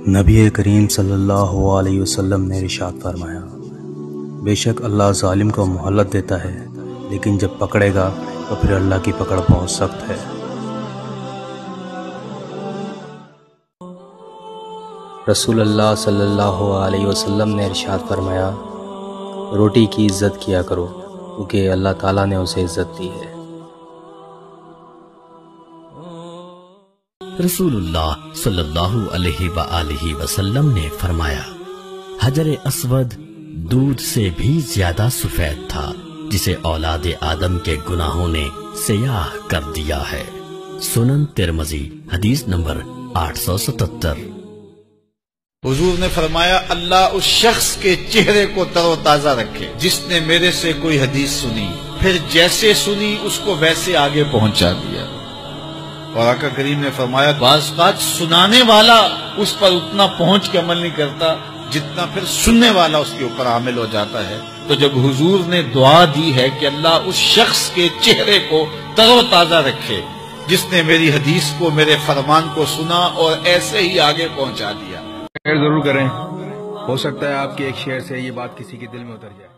نبی کریم صلی اللہ علیہ وسلم نے ارشاد فرمایا، بے شک اللہ ظالم کو مہلت دیتا ہے، لیکن جب پکڑے گا تو پھر اللہ کی پکڑ بہت سخت ہے۔ رسول اللہ صلی اللہ علیہ وسلم نے ارشاد فرمایا، روٹی کی عزت کیا کرو کیونکہ اللہ تعالیٰ نے اسے عزت دی ہے۔ رسول اللہ صلی اللہ علیہ وآلہ وسلم نے فرمایا، حجر اسود دودھ سے بھی زیادہ سفید تھا جسے اولاد آدم کے گناہوں نے سیاہ کر دیا ہے۔ سنن ترمذی حدیث نمبر 877۔ حضور نے فرمایا، اللہ اس شخص کے چہرے کو تر و تازہ رکھے جس نے میرے سے کوئی حدیث سنی، پھر جیسے سنی اس کو ویسے آگے پہنچا دیا۔ اور آقا کریم نے فرمایا، بعض بات سنانے والا اس پر اتنا پہنچ کے عمل نہیں کرتا جتنا پھر سننے والا اس کے اوپر عامل ہو جاتا ہے۔ تو جب حضور نے دعا دی ہے کہ اللہ اس شخص کے چہرے کو تر و تازہ رکھے جس نے میری حدیث کو، میرے فرمان کو سنا اور ایسے ہی آگے پہنچا دیا۔ شیئر ضرور کریں، ہو سکتا ہے آپ کے ایک شیئر سے یہ بات کسی کے دل میں اتر جائے۔